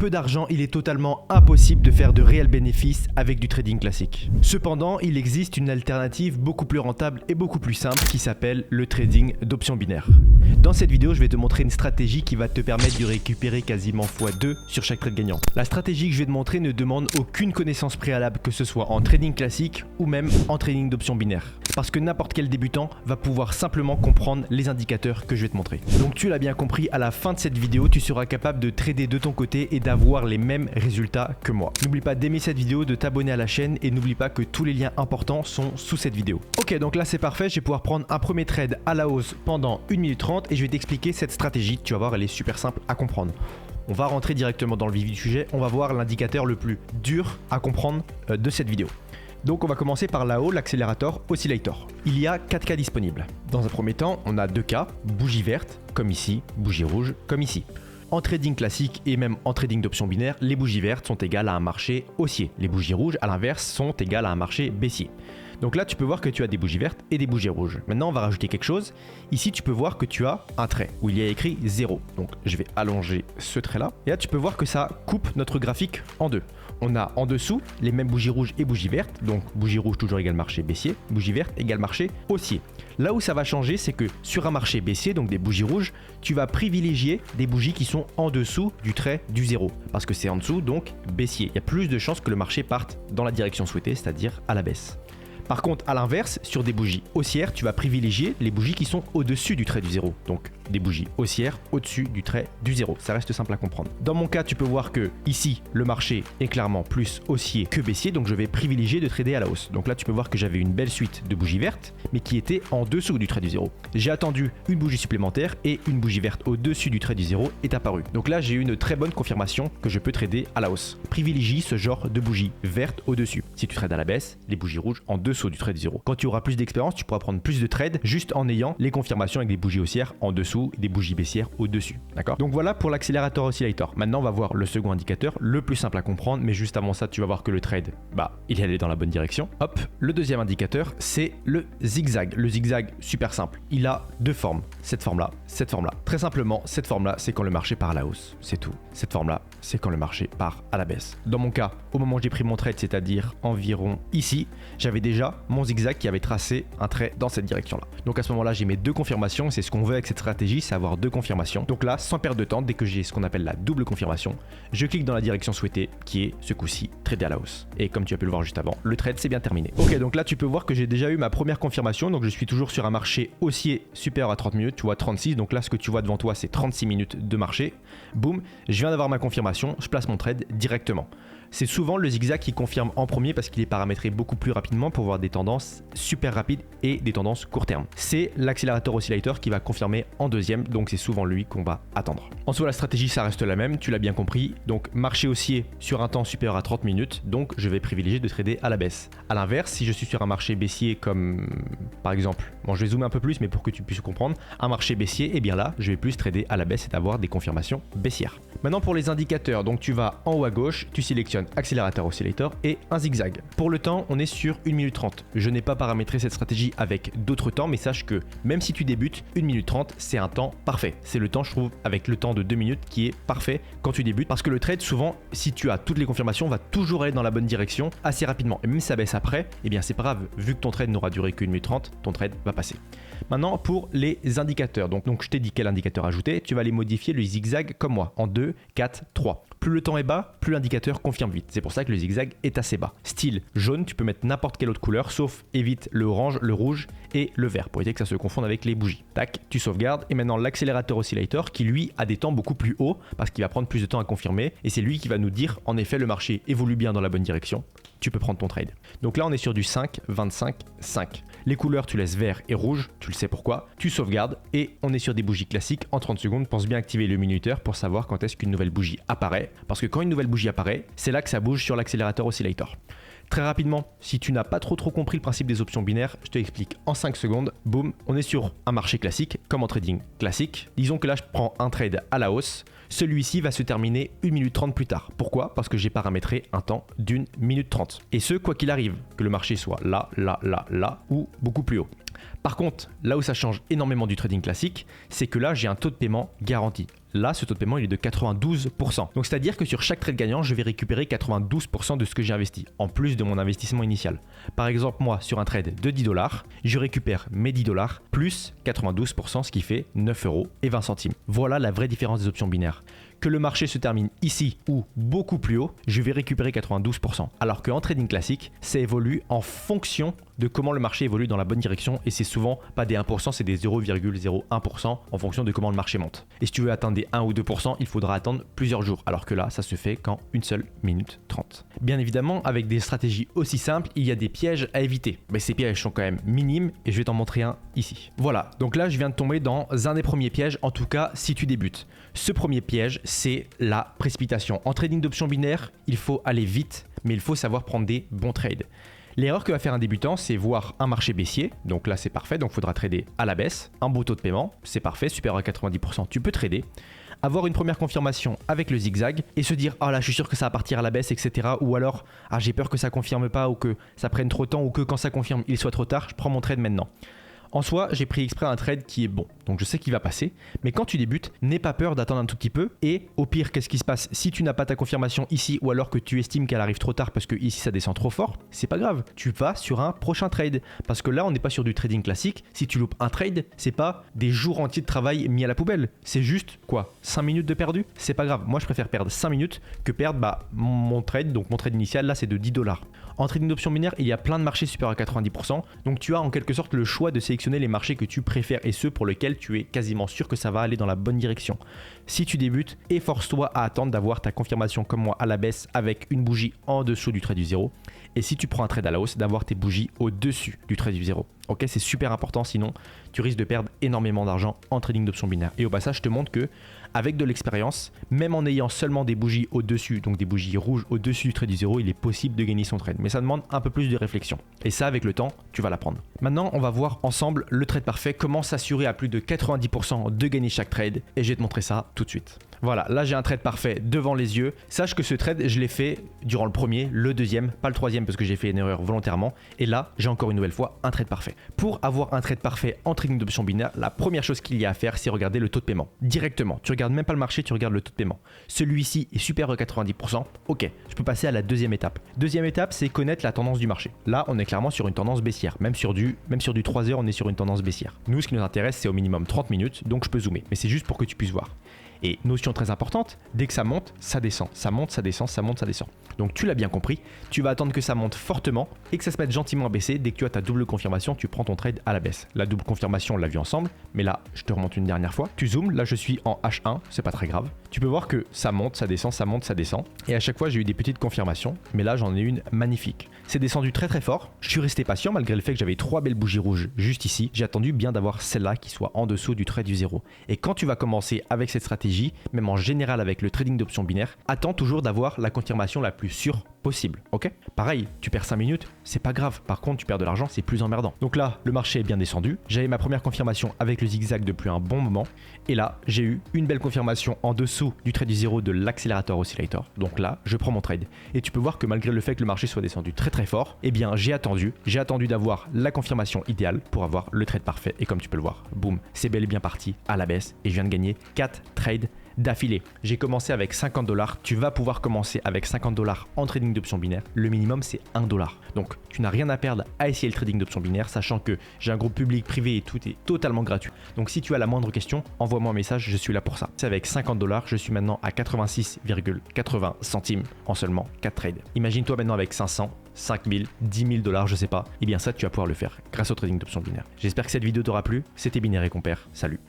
peu d'argent, il est totalement impossible de faire de réels bénéfices avec du trading classique. Cependant, il existe une alternative beaucoup plus rentable et beaucoup plus simple qui s'appelle le trading d'options binaires. Dans cette vidéo, je vais te montrer une stratégie qui va te permettre de récupérer quasiment x2 sur chaque trade gagnant. La stratégie que je vais te montrer ne demande aucune connaissance préalable, que ce soit en trading classique ou même en trading d'options binaires. Parce que n'importe quel débutant va pouvoir simplement comprendre les indicateurs que je vais te montrer. Donc tu l'as bien compris, à la fin de cette vidéo, tu seras capable de trader de ton côté et d'avoir les mêmes résultats que moi. N'oublie pas d'aimer cette vidéo, de t'abonner à la chaîne et n'oublie pas que tous les liens importants sont sous cette vidéo. Ok, donc là c'est parfait, je vais pouvoir prendre un premier trade à la hausse pendant 1 minute 30 et je vais t'expliquer cette stratégie. Tu vas voir, elle est super simple à comprendre. On va rentrer directement dans le vif du sujet, on va voir l'indicateur le plus dur à comprendre de cette vidéo. Donc on va commencer par là-haut, l'accélérateur oscillator. Il y a 4 cas disponibles. Dans un premier temps, on a 2 cas, bougie verte comme ici, bougie rouge comme ici. En trading classique et même en trading d'options binaires, les bougies vertes sont égales à un marché haussier. Les bougies rouges, à l'inverse, sont égales à un marché baissier. Donc là, tu peux voir que tu as des bougies vertes et des bougies rouges. Maintenant, on va rajouter quelque chose. Ici, tu peux voir que tu as un trait où il y a écrit 0. Donc, je vais allonger ce trait-là. Et là, tu peux voir que ça coupe notre graphique en deux. On a en dessous les mêmes bougies rouges et bougies vertes. Donc, bougie rouge toujours égale marché baissier. Bougie verte égale marché haussier. Là où ça va changer, c'est que sur un marché baissier, donc des bougies rouges, tu vas privilégier des bougies qui sont en dessous du trait du 0. Parce que c'est en dessous, donc baissier. Il y a plus de chances que le marché parte dans la direction souhaitée, c'est-à-dire à la baisse. Par contre, à l'inverse, sur des bougies haussières, tu vas privilégier les bougies qui sont au-dessus du trait du 0. Donc, des bougies haussières au-dessus du trait du 0. Ça reste simple à comprendre. Dans mon cas, tu peux voir que ici, le marché est clairement plus haussier que baissier. Donc, je vais privilégier de trader à la hausse. Donc là, tu peux voir que j'avais une belle suite de bougies vertes, mais qui étaient en dessous du trait du 0. J'ai attendu une bougie supplémentaire et une bougie verte au-dessus du trait du 0 est apparue. Donc là, j'ai eu une très bonne confirmation que je peux trader à la hausse. Privilégie ce genre de bougies vertes au-dessus. Si tu trades à la baisse, les bougies rouges en dessous du trait du 0. Quand tu auras plus d'expérience, tu pourras prendre plus de trades juste en ayant les confirmations avec des bougies haussières en dessous et des bougies baissières au-dessus. D'accord? Donc voilà pour l'accélérateur oscillator. Maintenant, on va voir le second indicateur, le plus simple à comprendre, mais juste avant ça, tu vas voir que le trade, il est allé dans la bonne direction. Hop, le deuxième indicateur, c'est le zigzag. Le zigzag, super simple. Il a deux formes. Cette forme-là, cette forme-là. Très simplement, cette forme-là, c'est quand le marché part à la hausse. C'est tout. Cette forme-là, c'est quand le marché part à la baisse. Dans mon cas, au moment où j'ai pris mon trade, c'est-à-dire environ ici, j'avais déjà mon zigzag qui avait tracé un trait dans cette direction-là. Donc à ce moment-là, j'ai mes deux confirmations. C'est ce qu'on veut avec cette stratégie, c'est avoir deux confirmations. Donc là, sans perdre de temps, dès que j'ai ce qu'on appelle la double confirmation, je clique dans la direction souhaitée, qui est ce coup-ci, trader à la hausse. Et comme tu as pu le voir juste avant, le trade c'est bien terminé. Ok, donc là tu peux voir que j'ai déjà eu ma première confirmation. Donc je suis toujours sur un marché haussier supérieur à 30 minutes. Tu vois 36. Donc là, ce que tu vois devant toi, c'est 36 minutes de marché. Boum, je viens d'avoir ma confirmation. Je place mon trade directement. C'est souvent le zigzag qui confirme en premier parce qu'il est paramétré beaucoup plus rapidement pour voir des tendances super rapides et des tendances court terme. C'est l'accélérateur oscillator qui va confirmer en deuxième, donc c'est souvent lui qu'on va attendre. En soi, la stratégie, ça reste la même, tu l'as bien compris. Donc marché haussier sur un temps supérieur à 30 minutes, donc je vais privilégier de trader à la baisse. A l'inverse, si je suis sur un marché baissier comme par exemple, je vais zoomer un peu plus mais pour que tu puisses comprendre, un marché baissier, et bien là, je vais plus trader à la baisse et d'avoir des confirmations baissières. Maintenant pour les indicateurs, donc tu vas en haut à gauche, tu sélectionnes accélérateur oscillator et un zigzag. Pour le temps, on est sur 1 minute 30. Je n'ai pas paramétré cette stratégie avec d'autres temps, mais sache que même si tu débutes, 1 minute 30, c'est un temps parfait. C'est le temps, je trouve, avec le temps de 2 minutes qui est parfait quand tu débutes, parce que le trade, souvent, si tu as toutes les confirmations, va toujours aller dans la bonne direction assez rapidement. Et même si ça baisse après, eh bien c'est pas grave, vu que ton trade n'aura duré qu'1 minute 30, ton trade va passer. Maintenant, pour les indicateurs, donc je t'ai dit quel indicateur ajouter, tu vas les modifier le zigzag comme moi, en 2, 4, 3. Plus le temps est bas, plus l'indicateur confirme vite. C'est pour ça que le zigzag est assez bas. Style jaune, tu peux mettre n'importe quelle autre couleur, sauf évite le orange, le rouge et le vert, pour éviter que ça se confonde avec les bougies. Tac, tu sauvegardes. Et maintenant, l'accélérateur oscillator qui lui a des temps beaucoup plus hauts, parce qu'il va prendre plus de temps à confirmer. Et c'est lui qui va nous dire, en effet, le marché évolue bien dans la bonne direction. Tu peux prendre ton trade. Donc là, on est sur du 5, 25, 5. Les couleurs, tu laisses vert et rouge, tu le sais pourquoi. Tu sauvegardes et on est sur des bougies classiques. En 30 secondes, pense bien activer le minuteur pour savoir quand est-ce qu'une nouvelle bougie apparaît. Parce que quand une nouvelle bougie apparaît, c'est là que ça bouge sur l'accélérateur oscillator. Très rapidement, si tu n'as pas trop compris le principe des options binaires, je te explique en 5 secondes. Boum, on est sur un marché classique, comme en trading classique. Disons que là, je prends un trade à la hausse. Celui-ci va se terminer 1 minute 30 plus tard. Pourquoi? Parce que j'ai paramétré un temps d'1 minute 30. Et ce, quoi qu'il arrive, que le marché soit là, là, là, là ou beaucoup plus haut. Par contre, là où ça change énormément du trading classique, c'est que là, j'ai un taux de paiement garanti. Là, ce taux de paiement, il est de 92%. Donc, c'est-à-dire que sur chaque trade gagnant, je vais récupérer 92% de ce que j'ai investi, en plus de mon investissement initial. Par exemple, moi, sur un trade de 10 $, je récupère mes 10 $ plus 92%, ce qui fait 9,20 €. Voilà la vraie différence des options binaires. Que le marché se termine ici ou beaucoup plus haut, je vais récupérer 92%. Alors qu'en trading classique, ça évolue en fonction de comment le marché évolue dans la bonne direction et c'est souvent pas des 1%, c'est des 0,01% en fonction de comment le marché monte. Et si tu veux atteindre des 1 ou 2%, il faudra attendre plusieurs jours, alors que là, ça se fait qu'en une seule minute 30. Bien évidemment, avec des stratégies aussi simples, il y a des pièges à éviter. Mais ces pièges sont quand même minimes et je vais t'en montrer un ici. Voilà, donc là, je viens de tomber dans un des premiers pièges, en tout cas si tu débutes. Ce premier piège, c'est la précipitation. En trading d'options binaires, il faut aller vite, mais il faut savoir prendre des bons trades. L'erreur que va faire un débutant, c'est voir un marché baissier, donc là c'est parfait, donc il faudra trader à la baisse, un beau taux de paiement, c'est parfait, supérieur à 90%, tu peux trader, avoir une première confirmation avec le zigzag et se dire « Ah là, je suis sûr que ça va partir à la baisse, etc. » ou alors « Ah, j'ai peur que ça confirme pas ou que ça prenne trop de temps ou que quand ça confirme, il soit trop tard, je prends mon trade maintenant. » En soi, j'ai pris exprès un trade qui est bon, donc je sais qu'il va passer, mais quand tu débutes, n'aie pas peur d'attendre un tout petit peu, et au pire, qu'est-ce qui se passe si tu n'as pas ta confirmation ici, ou alors que tu estimes qu'elle arrive trop tard parce que ici ça descend trop fort, c'est pas grave, tu vas sur un prochain trade, parce que là on n'est pas sur du trading classique, si tu loupes un trade, c'est pas des jours entiers de travail mis à la poubelle, c'est juste, quoi, 5 minutes de perdu, c'est pas grave, moi je préfère perdre 5 minutes que perdre mon trade, donc mon trade initial, là c'est de 10 $. En trading d'options binaires, il y a plein de marchés supérieurs à 90%, donc tu as en quelque sorte le choix de sélectionner les marchés que tu préfères et ceux pour lesquels tu es quasiment sûr que ça va aller dans la bonne direction. Si tu débutes, efforce-toi à attendre d'avoir ta confirmation comme moi à la baisse avec une bougie en dessous du trait du zéro. Et si tu prends un trade à la hausse, d'avoir tes bougies au-dessus du trait du zéro. Ok, c'est super important, sinon tu risques de perdre énormément d'argent en trading d'options binaires. Et au passage, je te montre que avec de l'expérience, même en ayant seulement des bougies au-dessus, donc des bougies rouges au-dessus du trait du zéro, il est possible de gagner son trade. Mais ça demande un peu plus de réflexion. Et ça, avec le temps, tu vas l'apprendre. Maintenant, on va voir ensemble le trade parfait, comment s'assurer à plus de 90% de gagner chaque trade. Et je vais te montrer ça tout de suite. Voilà, là j'ai un trade parfait devant les yeux. Sache que ce trade, je l'ai fait durant le premier, le deuxième, pas le troisième parce que j'ai fait une erreur volontairement. Et là, j'ai encore une nouvelle fois un trade parfait. Pour avoir un trade parfait en trading d'options binaires, la première chose qu'il y a à faire, c'est regarder le taux de paiement. Directement, tu regardes même pas le marché, tu regardes le taux de paiement. Celui-ci est supérieur à 90%. Ok, je peux passer à la deuxième étape. Deuxième étape, c'est connaître la tendance du marché. Là, on est clairement sur une tendance baissière. Même sur du 3 heures, on est sur une tendance baissière. Nous, ce qui nous intéresse, c'est au minimum 30 minutes, donc je peux zoomer. Mais c'est juste pour que tu puisses voir. Et notion très importante, dès que ça monte, ça descend. Ça monte, ça descend, ça monte, ça descend. Donc tu l'as bien compris, tu vas attendre que ça monte fortement et que ça se mette gentiment à baisser. Dès que tu as ta double confirmation, tu prends ton trade à la baisse. La double confirmation, on l'a vu ensemble, mais là, je te remonte une dernière fois. Tu zoomes, là je suis en H1, c'est pas très grave. Tu peux voir que ça monte, ça descend, ça monte, ça descend. Et à chaque fois, j'ai eu des petites confirmations, mais là, j'en ai une magnifique. C'est descendu très très fort. Je suis resté patient malgré le fait que j'avais 3 belles bougies rouges juste ici. J'ai attendu bien d'avoir celle-là qui soit en dessous du trait du zéro. Et quand tu vas commencer avec cette stratégie, même en général avec le trading d'options binaires, attends toujours d'avoir la confirmation la plus sûre possible, ok? Pareil, tu perds 5 minutes, c'est pas grave. Par contre, tu perds de l'argent, c'est plus emmerdant. Donc là, le marché est bien descendu. J'avais ma première confirmation avec le zigzag depuis un bon moment. Et là, j'ai eu une belle confirmation en dessous du trait du zéro de l'accélérateur oscillator. Donc là, je prends mon trade. Et tu peux voir que malgré le fait que le marché soit descendu très très fort, eh bien, j'ai attendu d'avoir la confirmation idéale pour avoir le trade parfait. Et comme tu peux le voir, boum, c'est bel et bien parti à la baisse. Et je viens de gagner 4 trades d'affilée. J'ai commencé avec 50 $. Tu vas pouvoir commencer avec 50 $ en trading d'options binaires. Le minimum, c'est 1 $. Donc, tu n'as rien à perdre à essayer le trading d'options binaires, sachant que j'ai un groupe public, privé et tout est totalement gratuit. Donc, si tu as la moindre question, envoie-moi un message, je suis là pour ça. C'est avec 50 $, je suis maintenant à 86,80 centimes en seulement 4 trades. Imagine-toi maintenant avec 500, 5000, 10 000 $, je sais pas. Et bien ça, tu vas pouvoir le faire grâce au trading d'options binaires. J'espère que cette vidéo t'aura plu. C'était Binaire et Compère. Salut.